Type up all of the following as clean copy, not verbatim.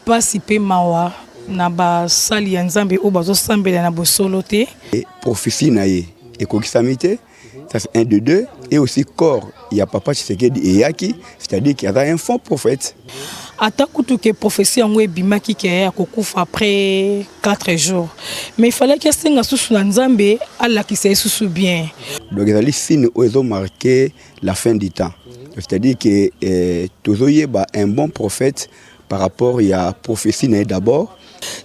pasi pe mawa na ba sali ya nzambe o bazo sambela na bosolo te. Prophétie naie et kokisamité, ça c'est un de deux. Et aussi corps, il y a Papa Tshisekedi et Yaki, c'est-à-dire qu'il y a un faux prophète. Atakutu que prophétie en ebimaki ki ya kokufa après 4 jours. Mais il fallait que singa susu na nzambe ala ki se susu bien. Donc les signes ils ont marqué la fin du temps. C'est-à-dire que tozoye ba un bon prophète par rapport il y a prophétie naie d'abord.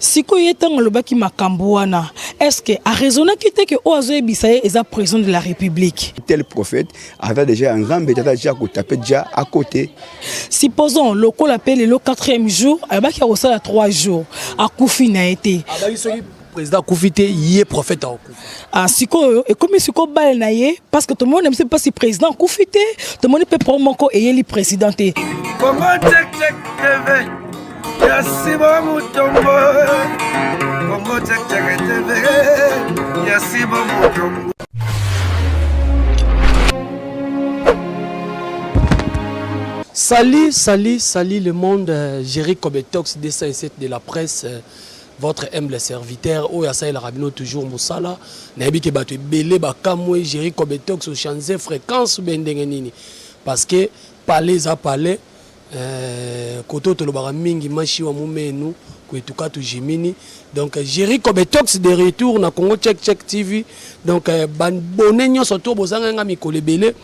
Siko yetanga lobaki makambo wana, est-ce que a raisonné que que ozo ebisaye eza président de la République? Tel prophète avait déjà un grand bétail déjà tapé déjà à côté. Supposons le col appelle le 4e jour, abaki a à 3 jours, a Koufi na été. Président Koufité yé prophète en Koufi. Ah siko et comme siko bal na yé parce que tout le monde ne sait pas si président Koufité, tout le monde peut prendre mon co et li présidenté. Comment check TV. Yasi ba mutombo. Comment check TV. Yasi ba mutombo. Salut le monde, Jerry Kobetox, D107 de la presse, votre humble serviteur, Oyasa El Rabino toujours Moussala, Nabi Kebato Belé Bakamwe, Jerry Kobetox, au change fréquence Bendengenini. Parce que palais à palais, Koto Tolobara Mingi, Machiwa Moumenu, Kouetouka Jimini. Donc Jerry Kobetox de retour na Congo Check TV. Donc bonne surtout Bozanga Mikole Belé.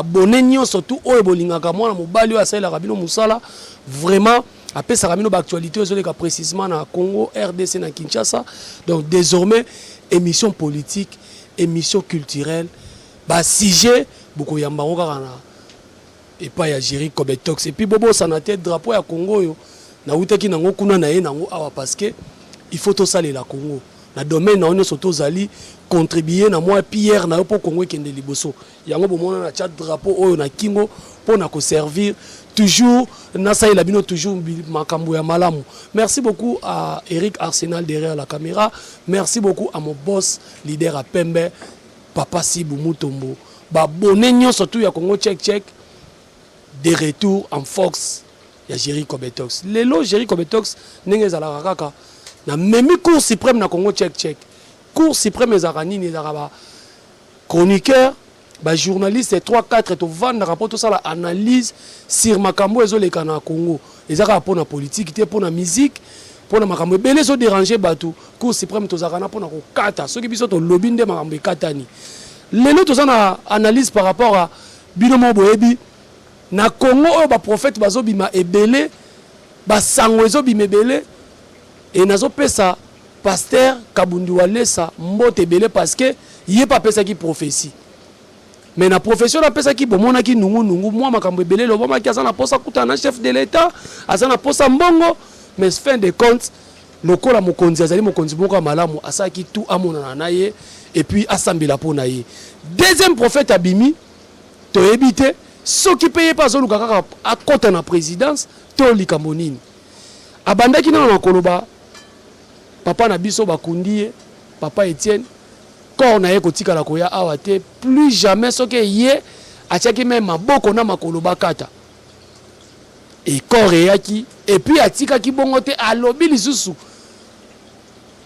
Bonne surtout Oebolingaka moi mobali wa Sala Rabino Moussala vraiment après ça Rabino actualité aux précisément na Congo RDC na Kinshasa. Donc désormais émission politique, émission culturelle, sujet beaucoup yambaroka na et pas ya Jerry Kobetox et puis bobo ça na tête drapeau ya Congo yo na utaki nango kuna na ye nango awa parce que il faut to saler la Congo na domaine na on surtout zali contribuer na moi pierre na pour Congo kende liboso yango bomona na chat drapeau oyo na kingo pour na ko servir toujours na ça la bino toujours makambo ya malamu. Merci beaucoup à Eric Arsenal derrière la caméra, merci beaucoup à mon boss leader à Pembe Papa Sibou Mutombo bonne surtout ya Congo check de retour en Fox ya Jerry Kobetox lelo Jerry Kobetox ndenge za kaka na même cour suprême na Congo check cour suprême ezarani ni zaraba chroniqueur journaliste 3-4 to vendre rapport tout ça la analyse sur makambo ezoleka na Congo ezaka pour na politique te pour na musique pour na makambo belé so déranger batou cour suprême to zakana pour na ko kata soki biso to lobby nde makambo katani lelo to na analyse par rapport à binomo boyebi na Congo oyo ba prophète bazobima ebele ba sango ezobima ebele et nazo pesa pasteur Kabundi Walesa mbote ebele parce que yé pas pesa ki prophétie mais na profession na pesa ki bomona ki nungu moi makambo ebele lo boma ki azana posa kuta na chef de l'état azana posa mbongo mais fin de compte lokola mokonzi azali mokonzi moko malamu asaki tout amona na ye et puis asambela pona ye deuxième prophète abimi to ebité ceux qui payent pas zoluka kaka à côté na présidence to likambo nini abandaki na koloba papa na biso bakundi papa Etienne quand on a kotika la koya awate plus jamais ce que yé atiaki même maboko na makolo bakata et koreaki et puis atika ki bongote alobi lisusu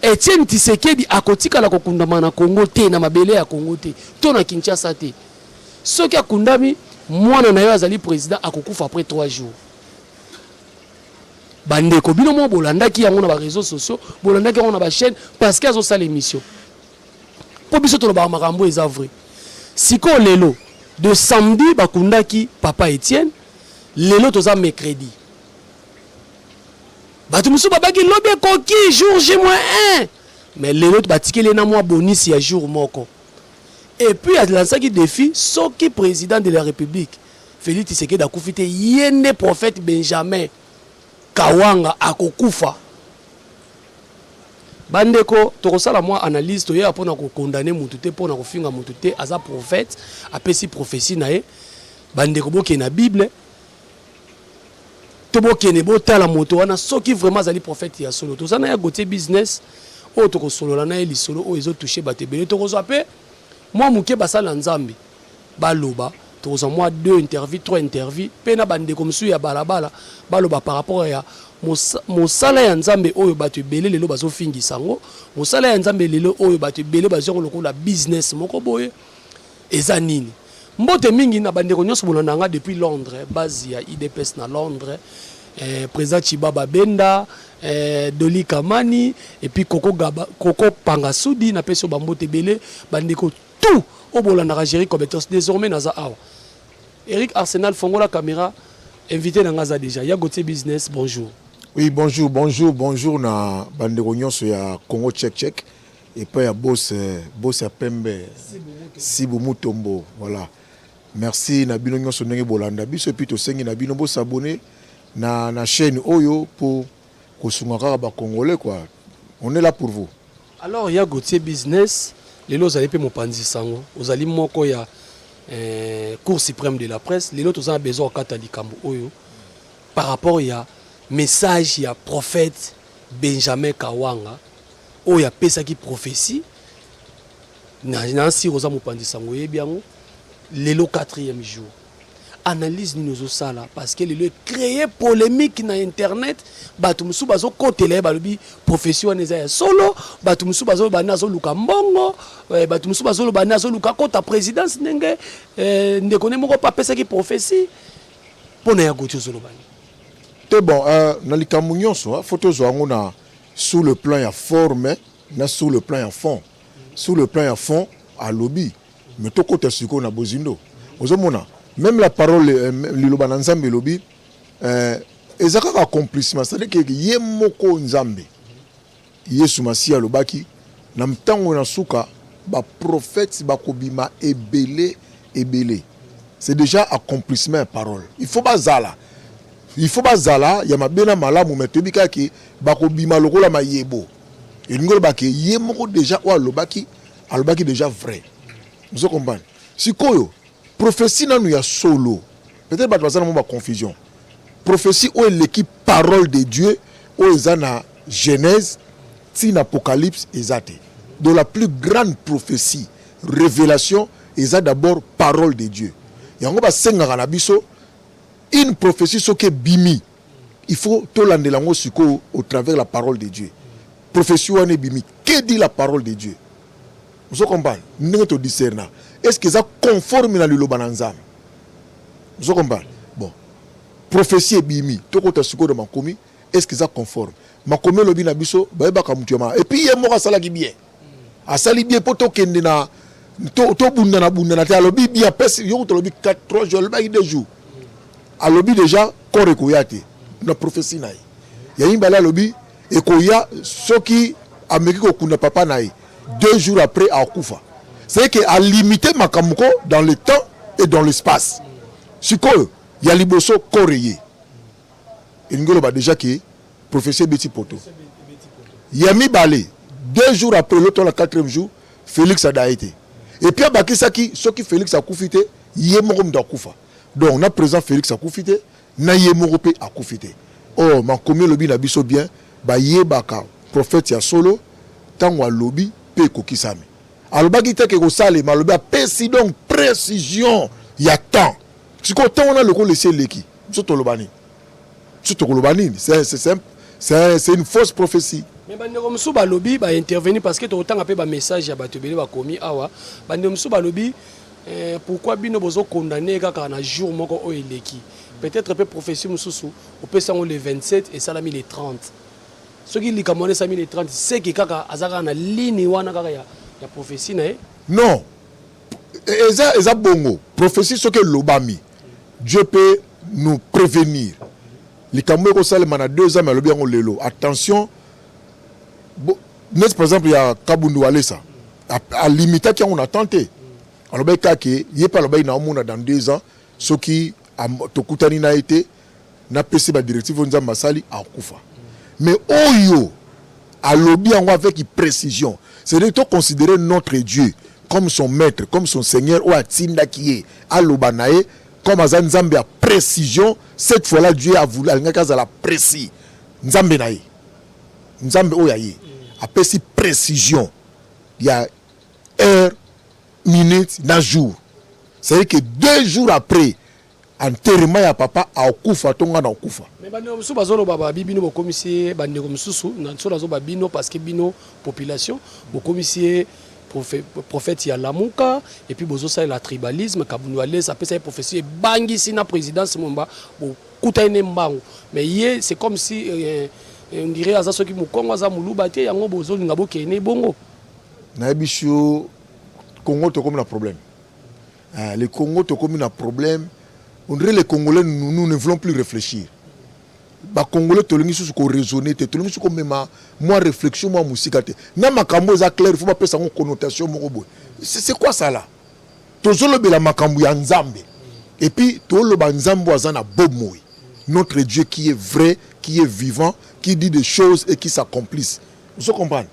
Etienne Tshisekedi akotika la kokundama na Congo te na mabele ya Congo te to na Kinshasa te ce qui akundami mwana na yo azali président akokufa après 3 jours bandeko bino mo bolandaki yango na ba réseaux sociaux bolandaki yango na ba chaîne parce qu'ils ont ça l'émission pour biso to ba makambo eza vrai siko lelo de samedi bakundaki papa Etienne lelo toza mercredi batu musu babaki lobi koki jour J-1 mais lelo batikeli na moi bonus ya jour moko et puis a lancé qui défi soki président de la République Félix Tshisekedi akufite yende prophète Benjamin Kawanga akokufa bandeko tokosala moi analyse to ya pona ko condamner mutu te pona ko finga mutu te aza prophète apesi prophétie nae bandeko boke na Bible to boke ne botala moto wana soki vraiment azali prophète ya solo to sana ya gote business o to ko solo la na eli solo o ezo toucher batebele to ko zape moi muke basala nzambi baloba tous en mois 2 interviews 3 interviews pena bande comme ça ya balabala baloba par rapport à mosala ya nzambe oyo bato ebele lelo bazofingisa ngo mosala ya nzambe lelo oyo bato ebele bazongo lokola business moko boye eza nini mbote mingi na bandeko nyonso bolanda nga depuis Londres base ya IDPS na Londres président Chibaba Benda Doli Kamani et puis Koko Pangasudi na peso bambote belé bandeko tout au bolanda Jerry Kobetos désormais naza awa Eric Arsenal fongola caméra invité na ngaza déjà ya Gauthier Business bonjour. Oui bonjour na bandeko nyonso ya Congo check et puis ya boss ya Pembe Sibu Mutombo voilà. Merci na bino nyonso ndenge bolanda biso puis to sengi na bino bo s'abonner na chaîne Oyo pour kosunga kaka ba congolais quoi. On est là pour vous. Alors ya Gauthier Business lelo zali pe mopanzi sango ozali moko ya Cour suprême de la presse lelo tozana besoin kata likambo oyo par rapport ya message ya prophète Benjamin Kawanga oyo ya pesa ki prophétie na si roza mopanzi sango yebiango lelo 4e jour analyse ni nous sala parce que le créer polémique na internet batu musu bazo kotela balobi profession neza ya solo batu musu bazo banazo luka mbongo batu musu bazo banazo luka kota présidence ndenge ndekone moko pa pesa ki prophétie pona ya Gauthier Zolobani te bon na likambo nyonso photo zo na sur le plan ya forme na sur le plan ya fond sur le plan ya fond à lobby mais to kota siko na bozindo ozomona même la parole liloba na nzambe lobby ezaka accomplissement c'est-à-dire que ye moko nzambe Yesu Masia lobaki na mtango na suka ba prophète ba kobima ebele c'est déjà accomplissement parole il faut bazala ya mabena malamu metebika ki ba kobima lokola mayebo elingolo ba ke ye moko déjà wa lobaki alobaki déjà vrai vous comprenez sikoyo prophétie nanu ya solo peut-être ba bazana mo ba confusion prophétie ou l'équipe parole de Dieu ou ezana Genèse tin Apocalypse ezate de la plus grande prophétie révélation eza d'abord parole de Dieu yango ba senga na biso une prophétie soke bimi il faut to landelango siko au travers la parole de Dieu prophétie wane bimi que dit la parole de Dieu vous comprenez ndenge to discerna est-ce que ça conforme na liloba na nzambe vous comprenez bon prophétie bimi to kota siko de makomi est-ce que ça conforme makomi lobi na biso ba ba kamutiama et puis yemo ka sala ki bien asali bien poto kende na to bunda na te alobi bien pesi yo to lobi 3 jours ba 2 jours alobi déjà corps ekoyate na prophétie na ya imbala alobi ekoya soki ameki ko kuna papa na 2 jours après akufa c'est que à limiter makamuko dans le temps et dans l'espace sikoyo ya liboso koreye ingolo ba déjà que prophétie beti poto yami balé 2 jours après l'autre la 4e jour Félix a daité et puis abakisaki soki Félix a kufite yemoko mdo akufa donc on a présent Félix a kufite na yemoko pe akufite oh makomi lobi na biso bien ba yebaka prophète ya solo tango lobi pe kokisami alobaki te ke ko sale malobi a pesi donc précision ya temps siko temps on a le ko laisser leki soto lobani c'est une fausse prophétie. Mais bandeko musu balobi ba intervenir parce que to tanga pe ba message ya bato bele ba komi awa bandeko musu balobi pourquoi bino bozo condamner kaka na jour moko o eleki peut-être pe prophétie mususu au peut sango le 27 et salami le 30 ce qui likamone sami le 30 c'est que kaka azaka na ligne wana kaka ya prophétie na non eza bongo prophétie ce que lobami Dieu peut nous prévenir les cameaux ko salema na 2 ans mais lobi ngo lelo attention n'est par exemple il y a Kabundu Alessa à limiter qui on a tenté alors ben kake yé pas lobi na omona dans 2 ans ce qui tokutani na été na pc ba directive nzamba sali akufa mais oyo a lobby en avec précision c'est de considérer notre Dieu comme son maître comme son seigneur ou atinda qui est à lobanae comme azan nzambe a précision cette fois-là Dieu a voulu alingaka za la précis nzambe nae nzambe oyaye a précis précision il y a heure minute na jour C'est-à-dire que 2 jours après, enterrement ya papa akufa tonga na okufa. Mais bano musu bazolo baba bibino bo commissaire bande ko mususu na so lazo babino parce que bino population bo commissaire prophète ya lamuka et puis bozo ça la tribalisme kabunu ale ça peut ça prophétie bangi sina présidence momba bo kutaine mbango mais yé c'est comme si on dirait aza soki mukongo aza muluba te yango bozo ngabo kene bongo na biso Congo to comme un problème. Le Congo to comme un problème. On dirait les Congolais, nous ne voulons plus réfléchir. Les Congolais, tout le monde se raisonner, tout le monde se comme moi réflexion, moi musique. Na makambo za clair, il faut pas passer en connotation. C'est quoi ça là? Tozolo be la makambo ya nzambe. Et puis tozolo ba nzambo azana bomoy. Notre Dieu qui est vrai, qui est vivant, qui dit des choses et qui s'accomplissent. Vous comprenez?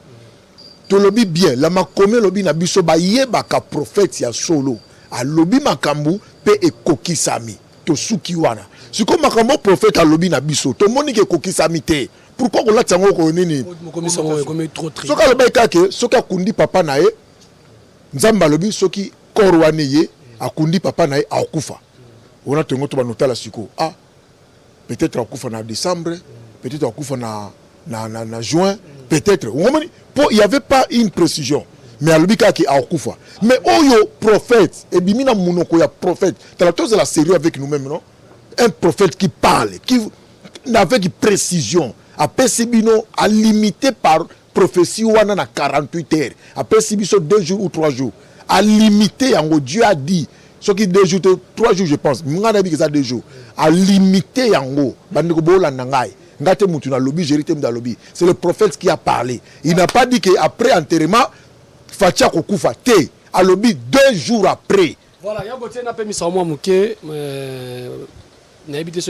To lobi bien, la makome lobi na biso ba yeba ka prophète ya solo. A lobi makambo pe ekokisami. To suki wana. Si comme makambo prophète a lobi na biso, to moni ke kokisami te. Pourquoi on l'a tsango ko nini? Comme trop triste. Soka lobi kake, soka kundi papa na ye. Nzamba lobi soki korwane ye, akundi papa na ye akufa. On a tengo to ba notala siko. Ah. Peut-être akufa na décembre, peut-être akufa na juin, peut-être. Il n'y avait pas une précision. Mais à l'obika qui a okufa. Mais oyo prophète, et bimina munoko ya prophète. T'as la chose de la série avec nous-mêmes, non? Un prophète qui parle, qui avec précision. Après Sibino, à limité par prophétie ou à 48 heures. Après Sibino, 2 jours ou 3 jours. À limiter, en Dieu a dit. Ce qui 2 jours, 3 jours, je pense. M'en a dit que ça 2 jours. À limiter, en haut. Bandeko la nangai. C'est le prophète qui a parlé. Il n'a pas dit qu'après enterrement, Fatia Kokufa te. À lobby 2 jours après. Voilà, il y a un peu de mouké. N'habite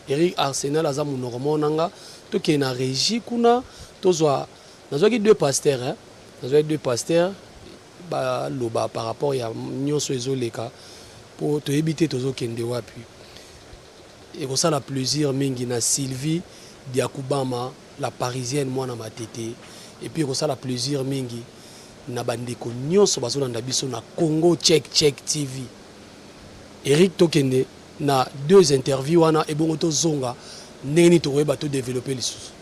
Eric Arsenal Azam Normand. Tout qui est en régie, kuna. Tozwa. Nous avons 2 pasteurs. Nous avons 2 pasteurs. Par rapport à Nyon Soezo Leka. Pour te éviter Tozo Kendewa. Et pour ça, la plaisir, Mingina Sylvie. Diakubama, la parisienne, moi, na ma tété. Et puis, ça, la plaisir, mingi. Na bandeko nyonso bazo na biso na Congo Check TV. Eric Tokende na 2 interviews wana et bongo to zonga neni to weba to développer les sous.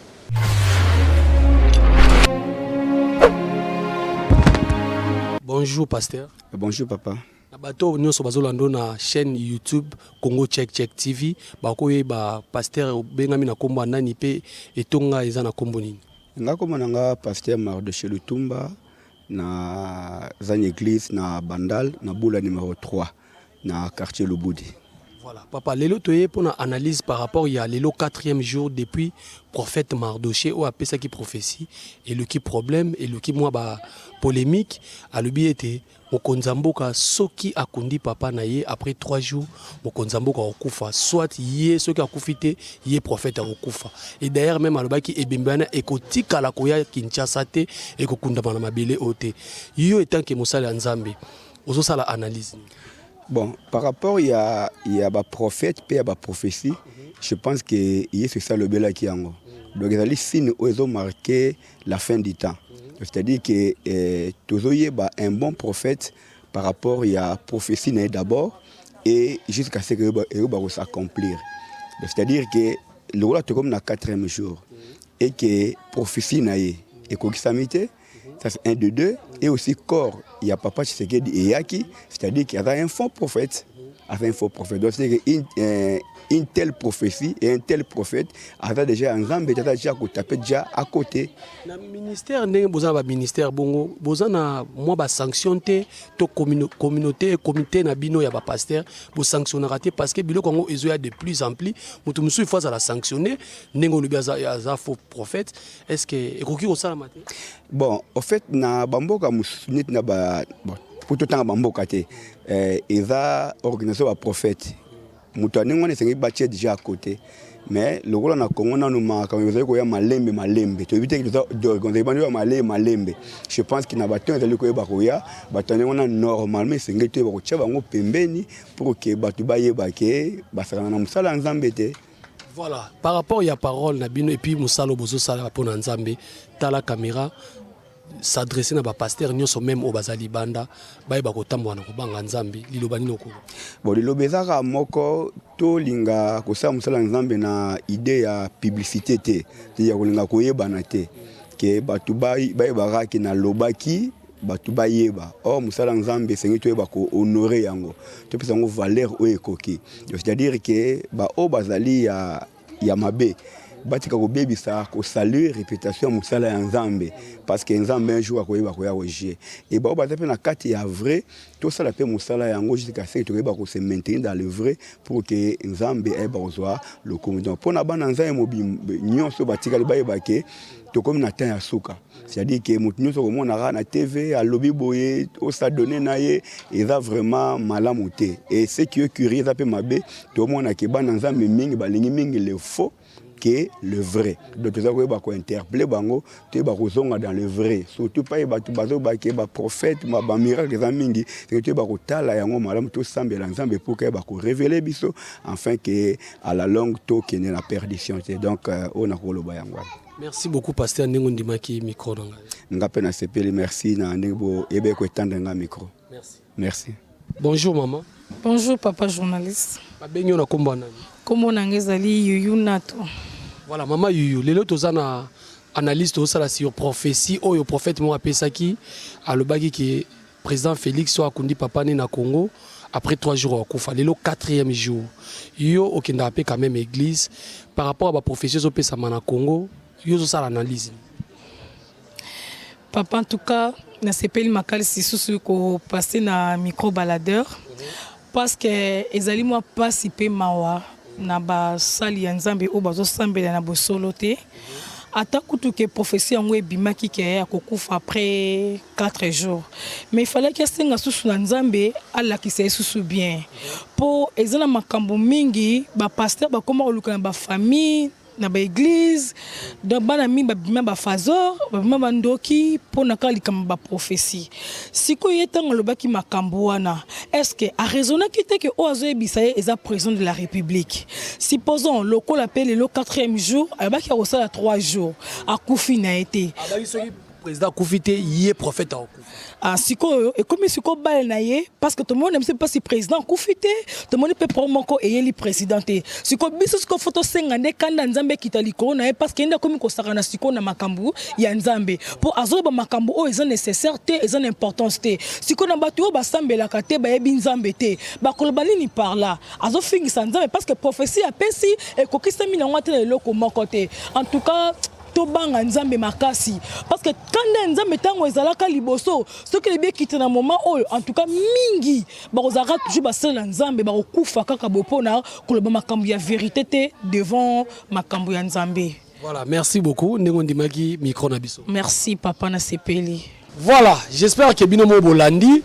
Bonjour pasteur. Bonjour papa. Bato nyonso bazolando na chaîne YouTube Congo Check TV bakoye ba pasteur bengami na kombo nani pe etonga eza na kombo nini ngako nga pasteur Mardoché Lutumba na zane église na Bandal na boula numéro 3 na quartier Lubudi. Voilà papa lelo toye pour analyse par rapport il y a lelo 4e jour depuis prophète Mardoché ou appelé ça qui prophétie et le qui problème et le qui moi ba polémique à l'ubi était Mokonzamboka soki akundi papa na ye après 3 jours Mokonzamboka okufa soit yé soki akufite yé prophète okufa et d'ailleurs même alobaki ebembana ekotika la koya Kinshasa te ekokunda na mabele ote yo étant que mosala nzambe ozo sala analyse. Bon, par rapport il y a ba prophète pe ba prophétie, je pense que c'est ça le bel qui ango. Donc les signes ils ont marqué la fin du temps. C'est-à-dire que tozoye ba un bon prophète par rapport il y a prophétie d'abord et jusqu'à ce que va s'accomplir. C'est-à-dire que le roi est comme na 4e jour et que prophétie naie et kokisamité. Ça c'est 1 de 2 et aussi corps il y a papa Tshisekedi et Yaki, c'est-à-dire qu'il y a un faux prophète, avec un faux prophète. Donc c'est une telle prophétie et un tel prophète avait déjà un Zambé déjà déjà à côté. Le ministère n'est pas un ministère bongo, bozana moi ba sanctionner to communauté comité na bino ya ba pasteur pour sanctionner raté parce que bilo Congo ezoya de plus en plus mutu musu il faut la sanctionner nengo le za faux prophète est-ce que ekoki ko sala maté. Bon en fait na bamboka musunit na ba pour tout temps bamboka te eza organisation ba prophète mutu anengwa ne sengi batie déjà à côté mais le rôle na Congo na numa quand vous avez ko ya malembe to éviter que d'organiser malembe je pense qu'il na bato ezali ko ba ko ya bato na normalement sengi te ba ko tia bango pembeni pour que bato bayeba ke basala na musala nzambe te. Voilà, par rapport à la parole na bino et puis musalo bozo sala pour nzambe ta la caméra s'adresser na ba pasteur nyonso même au bazali banda ba ba kotambo na kobanga nzambe liloba nino ko bon liloba ezaka moko to linga kosala musala nzambe na idée ya publicité te ya kolinga koyebana te ke batu bayebaka ke na lobaki batu bayeba musala nzambe esengi toyeba ko honorer yango topesa yango valeur oyo ekoki c'est-à-dire ke bazali ya mabe batika kobebisa kosalue réputation ya musala ya nzambe parce que nzambe un jour akoyeba koya kogie et baza mpe na kati ya vrai tosala mpe musala yango jusqu'à ce que tokoyeba kose maintenir dans le vrai pour que nzambe ayeba kozwa lokumu donc mpona bana nzambe nyonso batikali bayeba ke tokomi na temps ya suka c'est-à-dire que moto nyonso komonaka na tv alobi boye osadone na ye eza vraiment malamu te et ce qui est curieux eza mpe mabe tomona ke bana nzambe mingi balingi mingi le faux que le vrai. Donc, tu as interpellé bango, tu as dans le vrai. Surtout pas les prophètes, les miracles, c'est que tu as tala yango madame tout semble l'ensemble pour que révéler biso afin que à la longue to qui n'est la perdition. Donc on a le bayango. Merci beaucoup pasteur Nengondi Maki micro nanga. Ngapena sepeli merci na ndebo ebe ko tendre nga micro. Merci. Merci. Bonjour maman. Bonjour papa journaliste. Babenyo na kombo nani? Kombo nangezali Yuyu Nato. Voilà maman Yuyu, lelo tozana analyse tosala sur prophétie oyo prophète mo apesaki alobaki ki président Félix so akundi papa né na Congo après 3 jours akufa lelo 4e jour. Yo okenda pe quand même église par rapport à la prophétie zo pesa na Congo, yo zo sala analyse. Papa en tout cas na sepeli makali sisusu ko passer na micro baladeur parce que ezali moi participer mawa na ba sali ya nzambe o bazo sambela na bosolo te ata kutu ke prophétie yango ebimaki ke akokufa après 4 jours mais il fallait que senga susu na nzambe alakisa susu bien po ezana makambo mingi ba pasteur ba koma oluka na ba famille na ba église dans bana mi ba bima ba fazor ba bima ba ndoki pona kali kama ba prophétie siko yetanga lobaki makambo wana est-ce que a raisonner kite que ozo ebisaye eza président de la République supposons le col appelle le 4e jour abaki a osala 3 jours akufi na été président Koufite yé prophète à ah siko et comme siko bal na yé parce que tout le monde ne sait pas si président Koufite tout le monde peut prendre ko et li présidenté siko biso siko photo sengane kanda nzambe kitali ko na parce que nda komi ko sakana siko na makambu ya nzambe pour azoba makambu o eza nécessaire te eza importance te siko na batu ba sambela kate ba yebi nzambe te ba kolobani ni par là azo fingisa nzambe parce que prophétie a pesi et ko kisami na ngate le loko mokote en tout cas tobanga nzambe makasi parce que quand nzambe tango ezalaka liboso ce que les bien quitter na moment en tout cas mingi bakozaka toujours basala nzambe bakokufa kaka bopona koloba makambo ya vérité te devant makambo ya nzambe. Voilà, merci beaucoup Nengondi Maki micro na biso. Merci papa na sepeli. Voilà, j'espère que binomo bolandi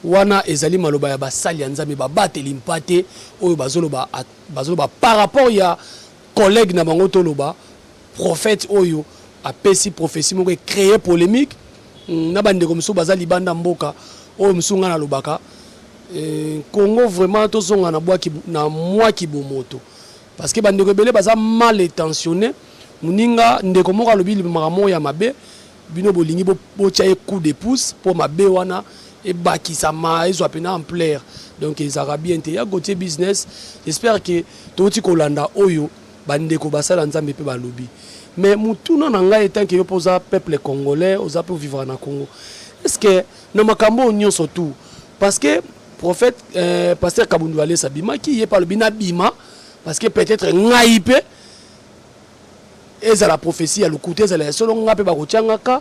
wana ezali maloba ya basali ya nzambe babateli mpate oyo bazoloba par rapport ya collègue na bango toloba prophète oyo a pesi prophétie moko créer polémique na bande comme ça bazali banda mboka oyo msunga na lobaka Congo vraiment tozonga na bwa ki na moi ki bomoto parce que bande rebelle baza mal intentionné muninga ndeko moko alobi limaramo ya mabe bino bolingi bo tia coup de pouce pour mabe wana et bakisa ma ezo apena ampleur donc les arabiens te ya gotier business j'espère que toti kolanda oyo bandeko basala nzambe pe balobi mais mutuna nanga etant que yo posa peuple congolais oza pour vivre na Congo est-ce que na makambo nyonso tout parce que prophète pasteur Kabundu Ale Sabima qui est pas le bina bima parce que peut-être ngaipe ezala prophétie à le côté ezala solo ngape ba kotiangaka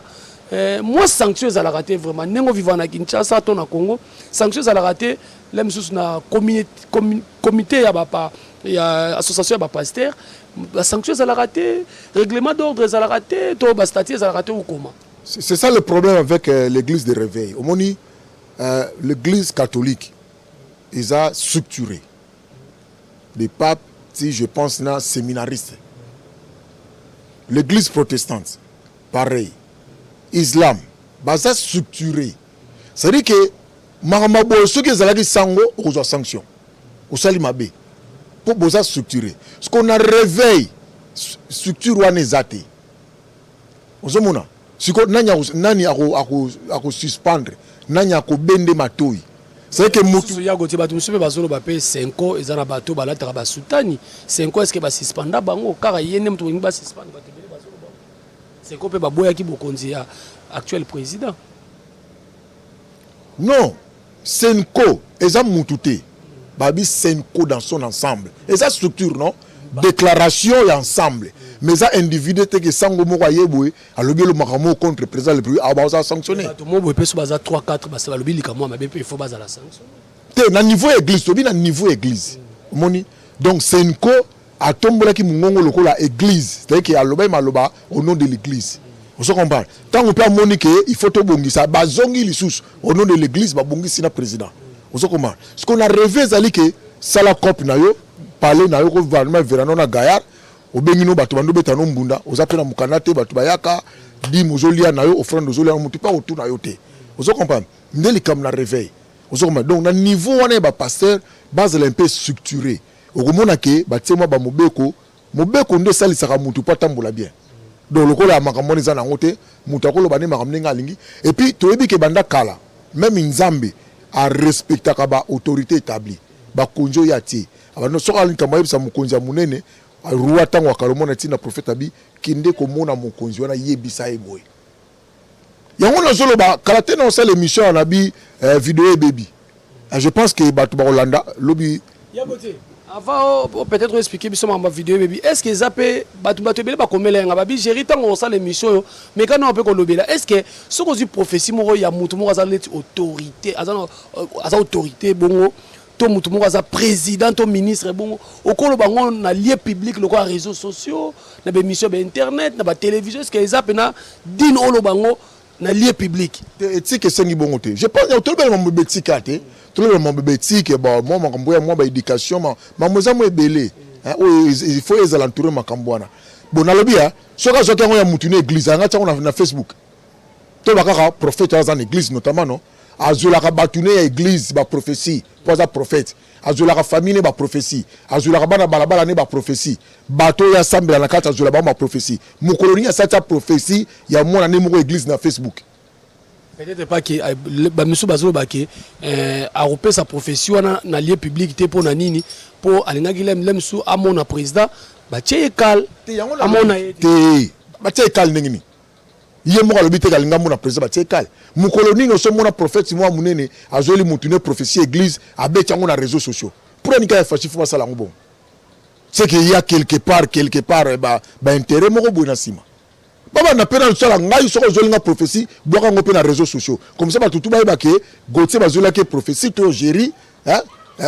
moi sanction ezala raté vraiment nengo vivre na Kinshasa to na Congo sanction ezala raté la même na comité ya ba ya association ya pasteur la sanction ezala raté règlement d'ordre ezala raté to ba statut ezala raté ou comment. C'est ça le problème avec l'église de réveil. Au moni l'église catholique ils a structuré les papes si je pense na séminaristes. L'église protestante pareil. Islam baza structuré. C'est-à-dire que makamabo ceux qui ezalaki sango okozwa sanction osali mabe pour boza structuré ce qu'on a réveil structure wana ezate ozomona siko nani ako suspendre nani ako bende matoi. C'est que mutu ya gote batu musupe bazolo ba pe 5 ans ezana bato balata ba soutani 5 ans est-ce que ba suspenda bango kaka yene mutu ngi ba suspendre bato bele bazolo ba 5 ans pe ba boya ki bokonzi ya actuel président. Non, Senko eza mututé babi Senko dans son ensemble et sa structure non déclaration et ensemble mais ça individu te que sango moko ayebwe alobi le makamo contre président le plus abaza sanctionner tout monde peut se baser 3 4 ba ça alobi likamo mais il faut baser la sanction te na niveau église to bi na niveau église moni donc Senko atombola ki mungongo lokola église c'est que aloba maloba au nom de l'église on se comprend tant on peut monique il faut to bongisa bazongi lisusu au nom de l'église ba bongisi na président on se comprend ce qu'on a rêvé zali que sala cop na yo parler na yo ko gouvernement verano na Gayar obengino bato bando betano mbunda ozapena mukana te bato bayaka di mozolia na yo offrande ozolia mutu pa autour na yo te on se comprend ndeli comme na réveil on se comprend donc na niveau wana ba pasteur base un peu structuré okomona ke batsema ba mobeko nde sali saka mutu pa tambola bien donc lokola makambo neza na ngote mutu akoloba ne makambo nga lingi et puis toyebi ke banda kala même Nzambe a respecter ba autorité établie ba konjo yati abano soka likambo yebisa mukonzi ya munene roi tango akalomona tina prophète abi kinde ko mona mukonzi wana yebisa eboy yango na zolo ba kalate na osala émission na bi vidéo baby je pense que batu ba Holanda lobi yabote avant peut-être expliquer biso ma vidéo baby est-ce que zappé batu bele ba komela nga babi géri tango osala émission mais quand on peut ko lobela est-ce que ce qu'on dit prophétie moko ya mutu moko azala autorité azala autorité bongo to mutu moko aza président to ministre bongo okolo bango na lieu public loko a réseaux sociaux na ba émission ba internet na ba télévision est-ce que ezapé na din olo bango na lieu public éthique sengi bongo te je pense tout le monde bétique até tout le monde bétique bon moi makambo ya moi ba éducation ma moza mo ebele il faut les alentours makambo wana bon na lobia soka soka ngo ya mutu na église anga tsango na Facebook to bakaka prophète dans l'église notamment non azulaka batune ya église ba prophétie pour ça prophète azulaka famille ba prophétie azulaka bana balabala ne ba prophétie bato ya sambela na kata azulaka ba prophétie mukoloni ya sata prophétie ya mona ne moko église na Facebook peut-être pas que ba misu bazolo ba ke a repé sa prophétie na lieu public te pour na nini pour alingaki lem su amona président ba tchekal amona te ba tchekal ningini ye mo kalobi te kalinga mona président ba tchekal mukoloni no so mona prophète mo munene azoli mutune prophétie église abetyango na réseaux sociaux pour nika ya fachi fuma sala ngobon c'est qu'il y a quelque part ba intérêt moko boina sima baba na pena sala ngai soko zolinga prophétie boka ngope na réseaux sociaux comme ça ba tutu ba ke Gauthier bazola ke prophétie to géri hein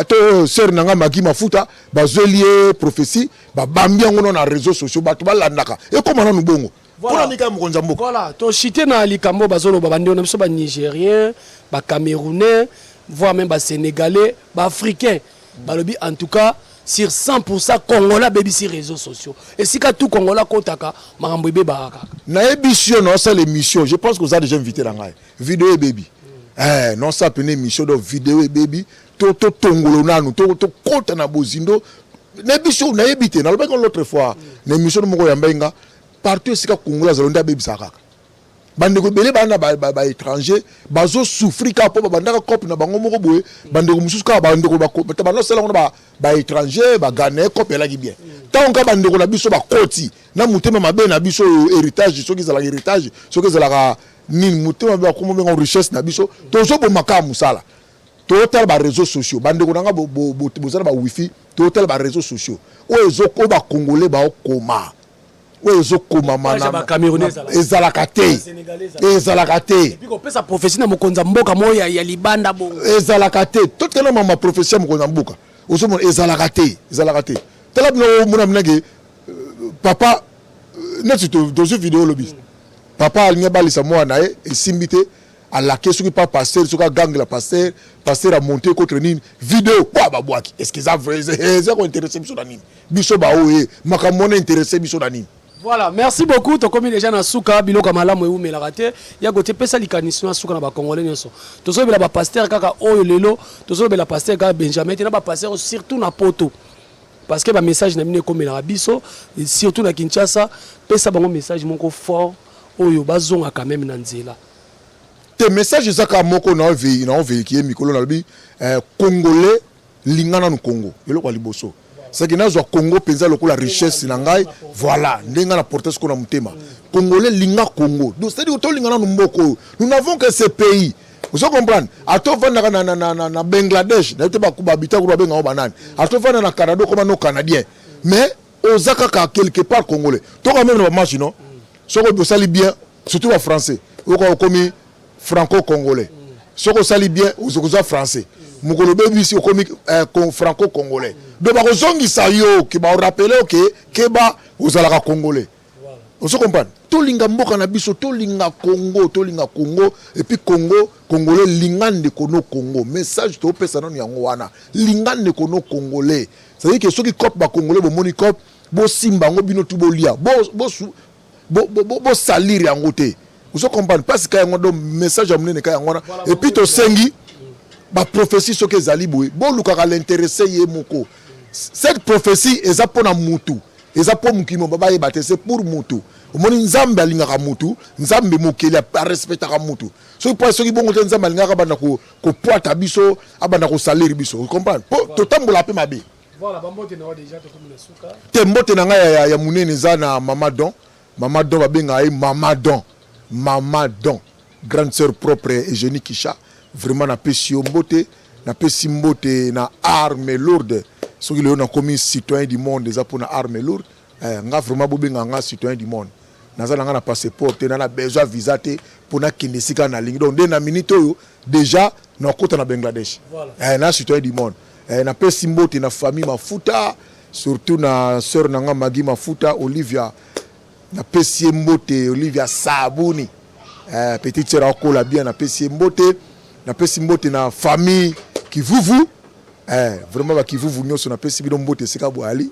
to sœur nanga maki mafuta bazolie prophétie ba bambia ngono na réseaux sociaux ba to balandaka e comment na nubongo voilà to chité na likambo bazolo babandi on biso ba nigérien ba camerounais voire même ba sénégalais ba africain balobi en tout cas sur 100% congolais baby sur réseaux sociaux et si ka tout congolais kotaka makambo ebe ba kaka na émission non ça l'émission je pense que vous avez déjà invité la ngai vidéo baby non ça pene émission de vidéo baby to tongolo nanu to kota na bozindo na émission na ebité na l'autre fois na émission moko ya mbenga partout sika congolais zalonda baby saka bandeko belé bana ba étranger bazo souffrir ka po bandaka copie na bango moko boye bandeko mususu ka bandeko ba bano sala ngona ba étranger ba gagner copie la ki bien tant ka bandeko na biso ba koti na mutema mabe na biso héritage soki za la héritage soki za la ni mutema ba komo benga richesse na biso tozo bo maka musala total ba réseaux sociaux bandeko nanga bo zala ba wifi total ba réseaux sociaux o ezoko ba congolais ba okoma ezokoma mana ezalaka te et puis kopesa prophétie na mokonza mboka moya ya libanda bongo ezalaka te totela mama prophétie mokonza mboka osomona ezalaka te tala bino mona minage papa neti to vidéo lobi papa alinga balisa mwana e esimbi te alake soki pas pasteur soki gang la pasteur a monté contre nini vidéo kwa babwaki est-ce que ça vrai ça ko intéressé biso na nini biso ba oye makambo na intéressé biso na nini. Voilà, merci beaucoup. Tu comme déjà na souka biloko malamu e umela raté. Ya gote pesa likaniswa souka na ba congolais nyoso. Tozo bela ba pasteur kaka oyo lelo, tozo bela pasteur kaka Benjamin, na ba pasteur surtout na poto. Parce que ba message na mine comme la biso, surtout na Kinshasa, pesa bango message moko fort oyo bazonga quand même na nzela. Tes messages ezaka moko na véhiculer mikolo na lobi congolais lingana no Congo. Yelo kwa liboso. C'est que nazo Congo penza lokola richesse na ngai, voilà, ndenga na porter ce qu'on a mutema. Congolais linga Congo. Donc c'est-à-dire que lingana no mboko. Nous n'avons que ces pays. Vous comprenez? Ato vanda na Bangladesh, na te ba kubabita ku ba banane. Ato vanda na Canada comme nos Canadiens. Mais ozaka ka quelque part congolais. To quand même na match non. Soko bo sali bien, surtout en français. Oko komi franco-congolais. Soko sali bien, ozokoza français. Mukolobe bisi okomi franco-congolais. Donc ba kozongi sa yo ki ba rappeler que keba ozalaka congolais. Vous comprenez? Tout linga mboka na biso, tout linga Congo, et puis Congo, Congolais, lingande kono Congo. Message to pesa non yango wana. Lingande kono Congolais. Ça veut dire que ceux qui copent ba Congolais, bo moni cop, bo simba ngo bino tu bo lia, bo salir yango te. Vous comprenez? Parce que yango do message amene ne ka yango wana. Et puis to sengi ba prophétie so ke zali boy. Bo lukaka l'intéresser ye moko. Cette prophétie eza pona mutu. Eza po mukimo baba ye bate c'est pour mutu. Omoni nzambe alingaka mutu, nzambe mokeli a respectaka mutu. So po so ki bongo te nzambe alingaka banda ko poata biso, abanda ko salir biso. Vous comprenez? Po to tambola pe mabe. Voilà, bambote na déjà to comme na suka. Te mbote na nga ya munene za na Mamadon. Mamadon babenga ai Mamadon. Mamadon. Grande sœur propre Eugénie Kisha. Vraiment na pesi mbote, na pesi mbote na arme lourde. Ce qui est commis citoyen du monde déjà pour une arme lourde, nga vraiment bobenga nga citoyen du monde. Naza nga na passeport, na na besoin visa te pour na kinesika na ligne. Donc na minute déjà na kota na Bangladesh. Voilà. Na citoyen du monde. Na pe simbote na famille Mafuta, surtout na sœur na nga Magi Mafuta, Olivia. Na pe simbote Olivia Sabuni. Petite sœur akola bien na pe simbote, na famille qui vous vraiment qui vous nyo so na pesi bino mbote seka boali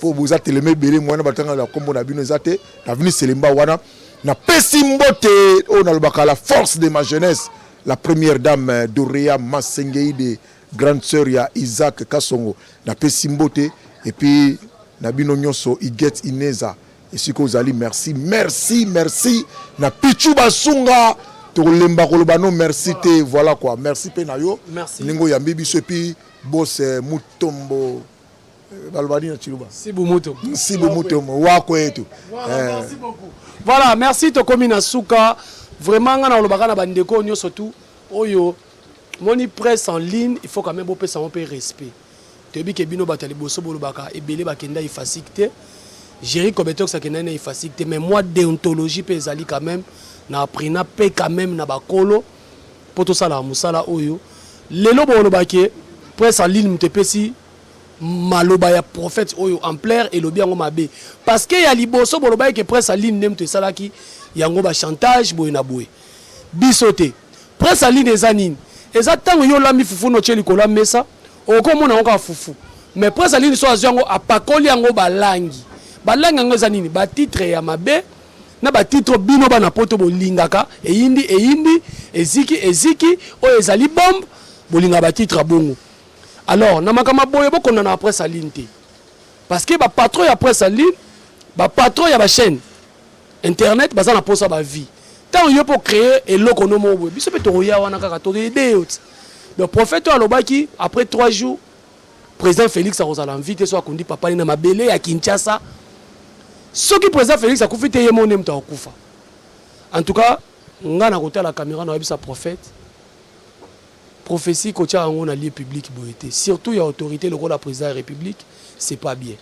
po boza teleme bele mwana batanga la kombo na bino zate na vini selemba wana na pesi mbote on a le la force de ma jeunesse la première dame Doria Masengei de grande sœur ya Isaac Kasongo na pesi mbote et puis na bino nyonso Iget Ineza et siko zali merci na Pichu Basunga to lemba kolobano merci te voilà quoi merci penayo merci ningo ya mbibi so puis boss Mutombo balbani na chiluba Sibu Mutombo wako etu merci beaucoup voilà merci to komi na suka vraiment nga na olobaka na bandeko nyo surtout oyo moni presse en ligne il faut quand même bopesa un peu respect tebi ke bino batali boso bolobaka ebele bakenda efacilité Jerry Kobetox akenda na efacilité mais moi déontologie pe ezali quand même na prina pe quand même na bakolo poto sala musala oyo lelo bolobake presse en ligne mtepesi maloba ya prophète oyo en plaire et lobi yango mabe parce que ya liboso bolobaki que presse en ligne nemte salaki yango ba chantage boye na boye bisote presse en ligne ezanine eza tango yo lambi fufu no cheli kola mesa okomona ngo ka fufu mais presse en ligne so azango apakoli yango balangi yango ezanine ba titre ya mabe na ba titre bino bana poto bolingaka eyindi eziki oyo ezali bombe bolinga ba titre bongo. Alors na makama boye bokona na presse en ligne te parce que ba patron ya presse en ligne ba patron ya ba chaîne internet baza na posa ba vie tant yo pour créer eloko no mo boye biso pe to ya wana kaka to aider le prophète alobaki après 3 jours président Félix a invité so akundi papa na mabele ya Kinshasa soki président Félix akufite ye monem ta okufa en tout cas nga na kota la caméra na webisa prophète prophétie ko tia ngo na lieu public boyete surtout ya autorité le rôle la président de la République c'est pas bien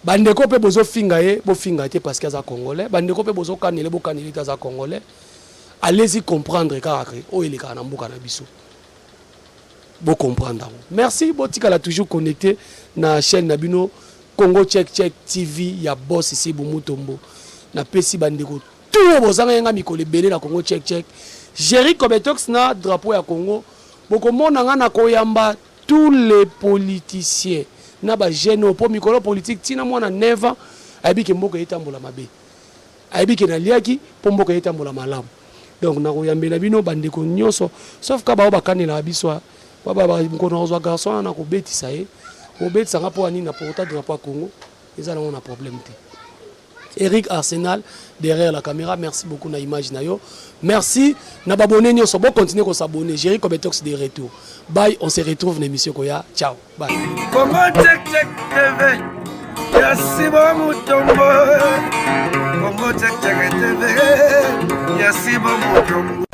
bandeko pe bozo finga ye bo finga te parce que za congolais bandeko pe bozo kanele bo kanele ta za congolais allez-y comprendre car o ele kana mboka na biso bo comprendre merci botika la toujours connecté na chaîne na bino Congo Check TV ya boss ici Mutombo na pesi bandeko tout bozanga nga mikole belé na Congo Check Jerry Kobetox na drapeau ya Congo boko mona nga na koyamba tous les politiciens na ba jeune po mikolo politique tina mwana neva ayibike mboka etambola mabe ayibike na liaki po mboka etambola malamu donc na koyambela bino bandeko nyonso sauf ka ba bakanela biso baba mkono ozwa garçon na ko betisa ye obetisa nga po ani na porta drapeau ya Congo ezala on a problème te Eric Arsenal derrière la caméra. Merci beaucoup na image nayo. Merci na babonné nyonso bon continuer ko s'abonner. Jerry Kobetox de retour. Bye, on se retrouve dans l'émission Koya. Ciao. Bye. Congo Check Check TV. Yasibo Mutombo. Congo Check Check TV. Yasibo Mutombo.